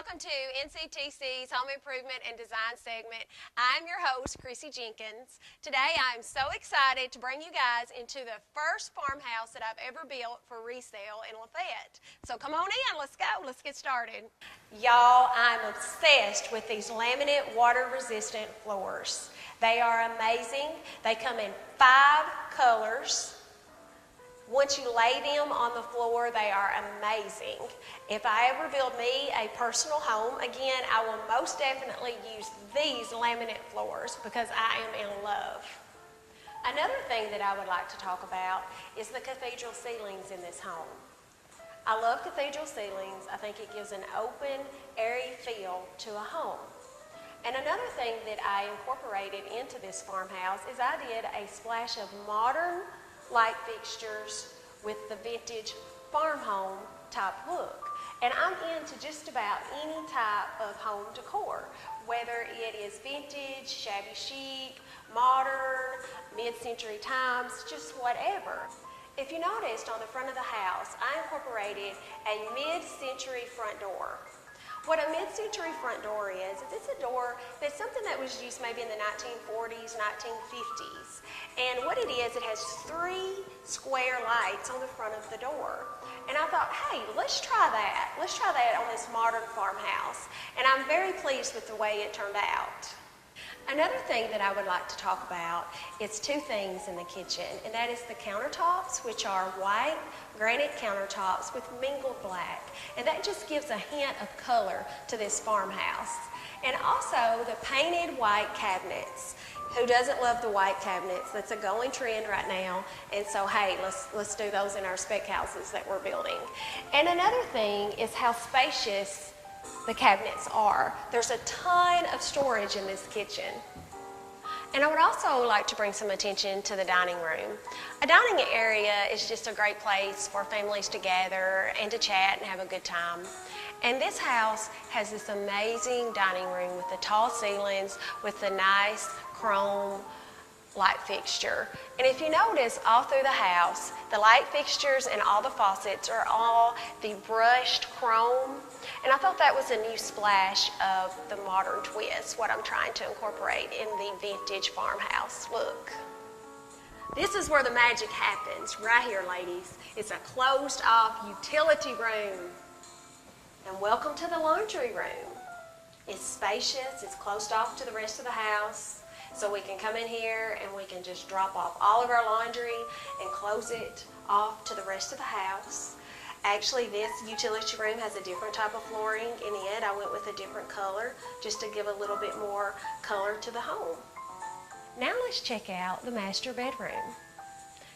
welcome to NCTC's Home Improvement and Design segment. I'm your host, Chrissy Jenkins. Today I'm so excited to bring you guys into the first farmhouse that I've ever built for resale in Lafayette. So come on in, let's go, let's get started. Y'all, I'm obsessed with these laminate water-resistant floors. They are amazing. They come in 5 colors. Once you lay them on the floor, they are amazing. If I ever build me a personal home, again, I will most definitely use these laminate floors because I am in love. Another thing that I would like to talk about is the cathedral ceilings in this home. I love cathedral ceilings. I think it gives an open, airy feel to a home. And another thing that I incorporated into this farmhouse is I did a splash of modern light fixtures with the vintage farm home type look. And I'm into just about any type of home decor, whether it is vintage, shabby chic, modern, mid-century times, just whatever. If you noticed on the front of the house, I incorporated a mid-century front door. What a mid-century front door is it's a door that's something that was used maybe in the 1940s, 1950s. And what it is, it has 3 square lights on the front of the door. And I thought, hey, let's try that. Let's try that on this modern farmhouse. And I'm very pleased with the way it turned out. Another thing that I would like to talk about is 2 things in the kitchen, and that is the countertops, which are white granite countertops with mingled black. And that just gives a hint of color to this farmhouse. And also the painted white cabinets. Who doesn't love the white cabinets? That's a going trend right now. And so, hey, let's do those in our spec houses that we're building. And another thing is how spacious the cabinets are. There's a ton of storage in this kitchen. And I would also like to bring some attention to the dining room. A dining area is just a great place for families to gather and to chat and have a good time. And this house has this amazing dining room with the tall ceilings, with the nice chrome light fixture. And if you notice all through the house, the light fixtures and all the faucets are all the brushed chrome. And I thought that was a new splash of the modern twist, what I'm trying to incorporate in the vintage farmhouse look. This is where the magic happens, right here, ladies. It's a closed off utility room. And welcome to the laundry room. It's spacious, it's closed off to the rest of the house. So we can come in here and we can just drop off all of our laundry and close it off to the rest of the house. Actually, this utility room has a different type of flooring in it. I went with a different color just to give a little bit more color to the home. Now let's check out the master bedroom.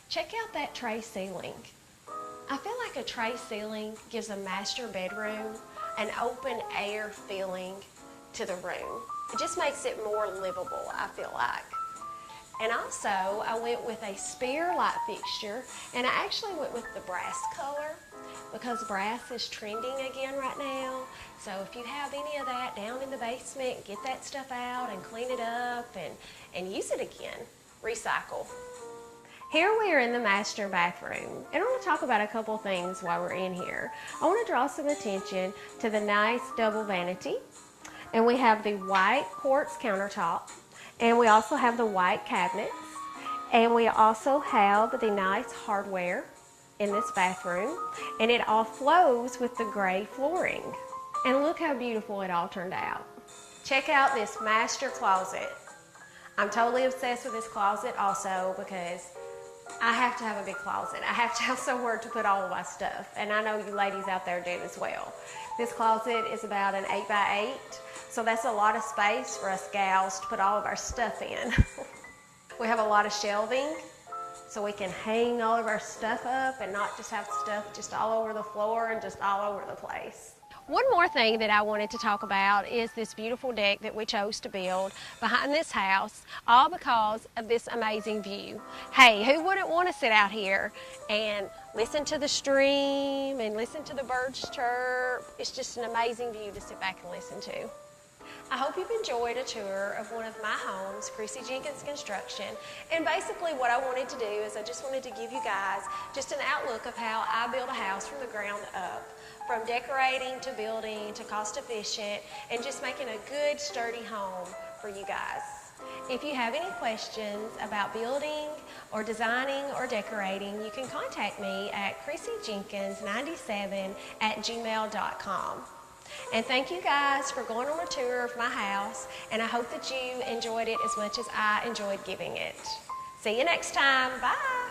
Check out that tray ceiling. I feel like a tray ceiling gives a master bedroom an open air feeling to the room. It just makes it more livable, I feel like. And also, I went with a spear light fixture, and I actually went with the brass color because brass is trending again right now. So if you have any of that down in the basement, get that stuff out and clean it up and use it again. Recycle. Here we are in the master bathroom, and I want to talk about a couple things while we're in here. I want to draw some attention to the nice double vanity. And we have the white quartz countertop, and we also have the white cabinets, and we also have the nice hardware in this bathroom, and it all flows with the gray flooring. And look how beautiful it all turned out. Check out this master closet. I'm totally obsessed with this closet also because I have to have a big closet. I have to have somewhere to put all of my stuff, and I know you ladies out there do as well. This closet is about an 8x8. So that's a lot of space for us gals to put all of our stuff in. We have a lot of shelving, so we can hang all of our stuff up and not just have stuff just all over the floor and just all over the place. One more thing that I wanted to talk about is this beautiful deck that we chose to build behind this house, all because of this amazing view. Hey, who wouldn't want to sit out here and listen to the stream and listen to the birds chirp? It's just an amazing view to sit back and listen to. I hope you've enjoyed a tour of one of my homes, Chrissy Jenkins Construction. And basically what I wanted to do is I just wanted to give you guys just an outlook of how I build a house from the ground up. from decorating to building to cost efficient and just making a good sturdy home for you guys. If you have any questions about building or designing or decorating, you can contact me at chrissyjenkins97@gmail.com. And thank you guys for going on a tour of my house, and I hope that you enjoyed it as much as I enjoyed giving it. See you next time. Bye.